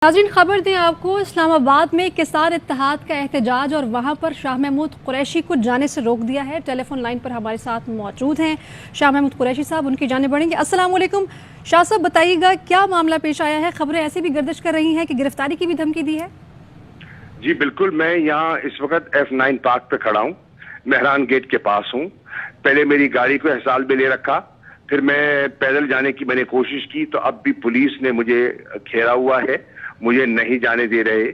नाज़रीन, खबर दें आपको, इस्लामाबाद में किसान इत्तेहाद का एहतजाज और वहाँ पर शाह महमूद कुरैशी को जाने से रोक दिया है। टेलीफोन लाइन पर हमारे साथ मौजूद हैं शाह महमूद कुरैशी साहब, उनकी जाने बढ़ेंगे। अस्सलाम वालेकुम शाह साहब, बताइएगा क्या मामला पेश आया है? खबरें ऐसी भी गर्दिश कर रही हैं कि गिरफ्तारी की भी धमकी दी है। जी बिल्कुल, मैं यहाँ इस वक्त F9 पार्क पे खड़ा हूँ, मेहरान गेट के पास हूँ। पहले मेरी गाड़ी को हिसाब में ले रखा, फिर मैं पैदल जाने की मैंने कोशिश की, तो अब भी पुलिस ने मुझे घेरा हुआ है, मुझे नहीं जाने दे रहे।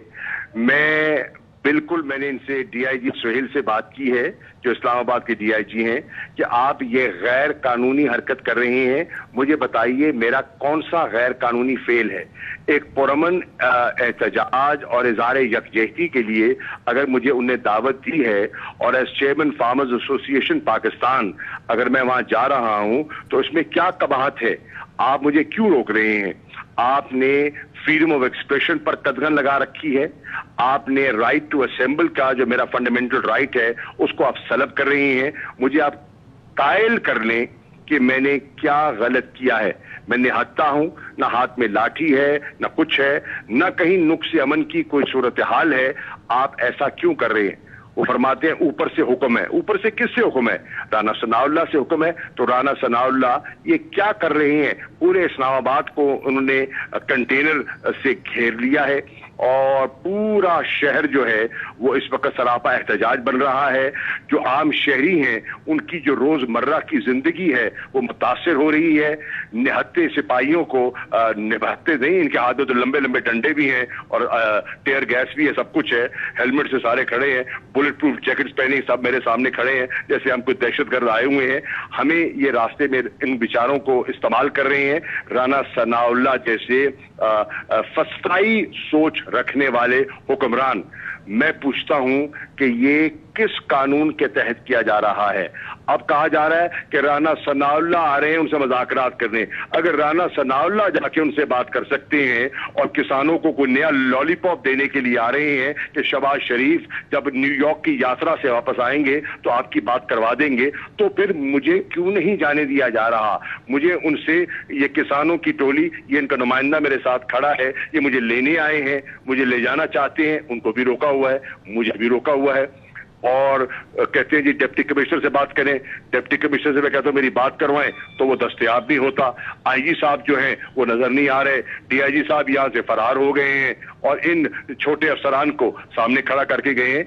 मैंने इनसे DIG सुहेल से बात की है, जो इस्लामाबाद के DIG हैं, कि आप ये गैर कानूनी हरकत कर रहे हैं। मुझे बताइए मेरा कौन सा गैर कानूनी फेल है? एक पुरअमन एहतजाज और इज़हार यकजहती के लिए अगर मुझे उन्हें दावत दी है और as chairman farmers association Pakistan अगर मैं वहां जा रहा हूं, तो इसमें क्या कबाहत है? आप मुझे क्यों रोक रहे हैं? आपने फ्रीडम ऑफ एक्सप्रेशन पर कदगन लगा रखी है, आपने राइट टू असेंबल का जो मेरा फंडामेंटल राइट है उसको आप सलब कर रही हैं। मुझे आप कायल कर लें कि मैंने क्या गलत किया है। मैं निहत्ता हूं, ना हाथ में लाठी है, ना कुछ है, ना कहीं नुक्स अमन की कोई सूरत हाल है। आप ऐसा क्यों कर रहे हैं? वो फरमाते हैं ऊपर से हुक्म है। ऊपर से किससे हुक्म है? राना सनाउल्लाह से हुक्म है। तो राना सनाउल्लाह ये क्या कर रहे हैं? पूरे इस्लामाबाद को उन्होंने कंटेनर से घेर लिया है और पूरा शहर जो है वो इस वक्त सरापा एहतजाज बन रहा है। जो आम शहरी हैं उनकी जो रोजमर्रा की जिंदगी है वो मुतासिर हो रही है। निहत्ते सिपाहियों को निभाते नहीं, इनके हाथ में तो लंबे लंबे डंडे भी हैं और टेयर गैस भी है, सब कुछ है। हेलमेट से सारे खड़े हैं, बुलेट प्रूफ जैकेट्स पहने सब मेरे सामने खड़े हैं, जैसे हम कोई दहशतगर्द आए हुए हैं। हमें ये रास्ते में इन बेचारों को इस्तेमाल कर रहे हैं। राना सनाउल्लाह जैसे फस्ताई सोच रखने वाले हुक्मरान। मैं पूछता हूं कि ये किस कानून के तहत किया जा रहा है? अब कहा जा रहा है कि राना सनाउल्लाह आ रहे हैं उनसे मुज़ाकरात करने। अगर राना सनाउल्लाह जाके उनसे बात कर सकते हैं और किसानों को कोई नया लॉलीपॉप देने के लिए आ रहे हैं कि शहबाज शरीफ जब न्यूयॉर्क की यात्रा से वापस आएंगे तो आपकी बात करवा देंगे, तो फिर मुझे क्यों नहीं जाने दिया जा रहा? मुझे उनसे, ये किसानों की टोली, ये इनका नुमाइंदा मेरे साथ खड़ा है, ये मुझे लेने आए हैं, मुझे ले जाना चाहते हैं। उनको भी रोका हुआ है, मुझे भी रोका हुआ है। और कहते हैं जी डिप्टी कमिश्नर से बात करें। डिप्टी कमिश्नर से मैं कहता हूं मेरी बात करवाएं, तो वो दस्तयाब नहीं होता। IG साहब जो हैं वो नजर नहीं आ रहे, DIG साहब यहां से फरार हो गए हैं और इन छोटे अफसरान को सामने खड़ा करके गए हैं।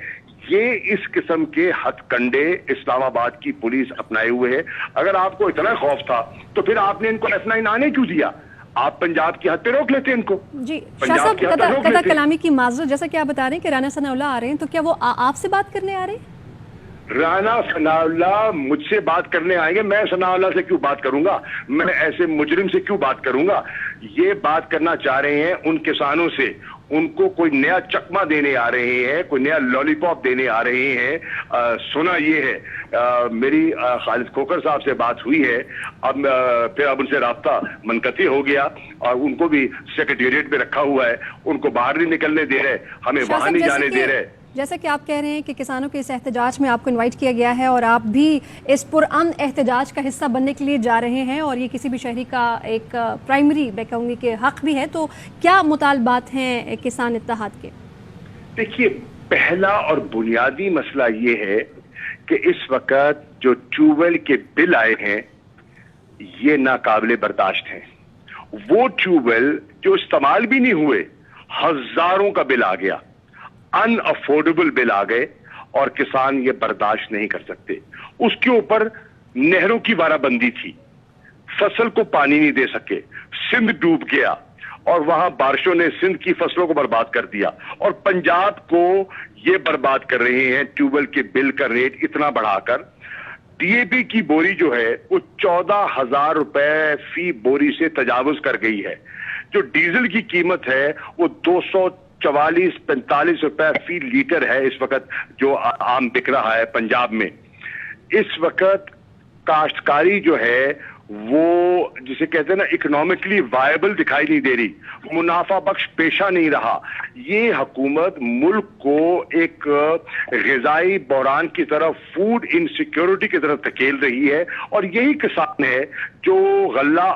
ये इस किस्म के हथकंडे इस्लामाबाद की पुलिस अपनाए हुए है। अगर आपको इतना खौफ था तो फिर आपने इनको F9 आने क्यों दिया? आप पंजाब की हद पे रोक लेते इनको। जी शाह साहब, कदा कलामी की माजरत, जैसा कि आप बता रहे हैं कि राना सनाउल्लाह आ रहे हैं, तो क्या वो आपसे बात करने आ रहे हैं? राना सनाउल्लाह मुझसे बात करने आएंगे? मैं सनाउल्लाह से क्यों बात करूंगा? मैं ऐसे मुजरिम से क्यों बात करूंगा? ये बात करना चाह रहे हैं उन किसानों से, उनको कोई नया चकमा देने आ रहे हैं, कोई नया लॉलीपॉप देने आ रहे हैं। सुना ये है, मेरी खालिद खोकर साहब से बात हुई है, फिर अब उनसे राब्ता मनकती हो गया और उनको भी सेक्रेटेरिएट में रखा हुआ है। उनको बाहर नहीं निकलने दे रहे, हमें वहां नहीं जाने दे रहे। जैसा कि आप कह रहे हैं कि किसानों के इस एहतजाज में आपको इनवाइट किया गया है और आप भी इस पुरअमन एहतजाज का हिस्सा बनने के लिए जा रहे हैं और ये किसी भी शहरी का एक प्राइमरी, मैं कहूँगी कि हक भी है, तो क्या मुतालबात हैं किसान इत्तेहाद के? देखिए, पहला और बुनियादी मसला ये है कि इस वक्त जो ट्यूबवेल के बिल आए हैं ये नाकाबिले बर्दाश्त हैं। वो ट्यूबवेल जो इस्तेमाल भी नहीं हुए, हजारों का बिल आ गया, अनअफोर्डेबल बिल आ गए और किसान ये बर्दाश्त नहीं कर सकते। उसके ऊपर नहरों की वाराबंदी थी, फसल को पानी नहीं दे सके, सिंध डूब गया और वहां बारिशों ने सिंध की फसलों को बर्बाद कर दिया और पंजाब को ये बर्बाद कर रहे हैं ट्यूबवेल के बिल का रेट इतना बढ़ाकर। DAP की बोरी जो है वो 14,000 रुपए फी बोरी से तजावुज कर गई है। जो डीजल की कीमत है वो 244-45 रुपए फी लीटर है इस वक्त जो आम बिक रहा है पंजाब में। इस वक्त काश्तकारी जो है वो जिसे कहते हैं ना इकोनॉमिकली वायबल दिखाई नहीं दे रही, मुनाफा बख्श पेशा नहीं रहा। ये हुकूमत मुल्क को एक ग़िज़ाई बहरान की तरफ, फूड इनसिक्योरिटी की तरफ धकेल रही है, और यही किसान है जो गल्ला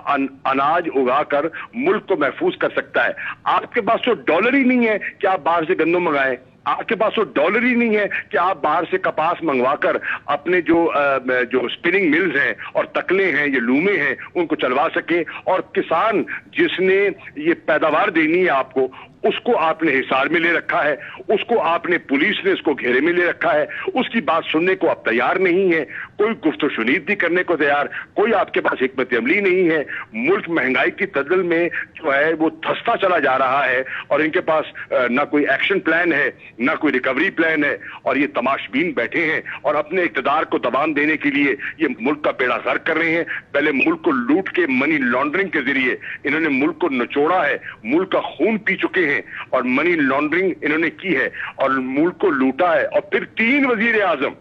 अनाज उगाकर मुल्क को महफूज कर सकता है। आपके पास तो डॉलर ही नहीं है कि आप बाहर से गंदम मंगाएं, आपके पास तो डॉलर ही नहीं है कि आप बाहर से कपास मंगवाकर अपने जो स्पिनिंग मिल्स हैं और तकले हैं, ये लूमे हैं, उनको चलवा सके। और किसान जिसने ये पैदावार देनी है आपको, उसको आपने हिसार में ले रखा है, उसको आपने, पुलिस ने इसको घेरे में ले रखा है, उसकी बात सुनने को आप तैयार नहीं है, कोई गुफ्त शुनीद नहीं करने को तैयार, कोई आपके पास हिकमत अमली नहीं है। मुल्क महंगाई की तदल में जो है वो धंसता चला जा रहा है, और इनके पास ना कोई एक्शन प्लान है, ना कोई रिकवरी प्लान है, और ये तमाशबीन बैठे हैं और अपने इक़्तिदार को दबान देने के लिए ये मुल्क का बेड़ा गर्क कर रहे हैं। पहले मुल्क को लूट के मनी लॉन्ड्रिंग के जरिए इन्होंने मुल्क को निचोड़ा है, मुल्क का खून पी चुके हैं और मनी लॉन्ड्रिंग इन्होंने की है और मुल्क को लूटा है। और फिर 3 वजीर आजम,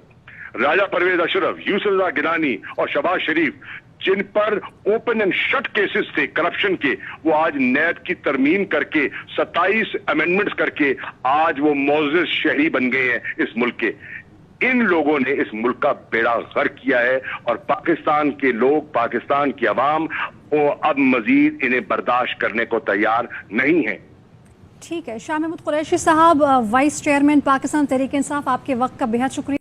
राजा परवेज अशरफ, यूसुफ रज़ा गिलानी और शहबाज शरीफ, जिन पर ओपन एंड शट केसेस थे करप्शन के, वो आज नैब की तरमीम करके 27 अमेंडमेंट्स करके आज वो मोअज़्ज़ज़ शहरी बन गए हैं इस मुल्क के। इन लोगों ने इस मुल्क का बेड़ा गर्क किया है, और पाकिस्तान के लोग, पाकिस्तान की अवाम वो अब मजीद इन्हें बर्दाश्त करने को तैयार नहीं है। ठीक है, शाह महमूद कुरैशी साहब, वाइस चेयरमैन पाकिस्तान तहरीक इंसाफ, आपके वक्त का बेहद शुक्रिया।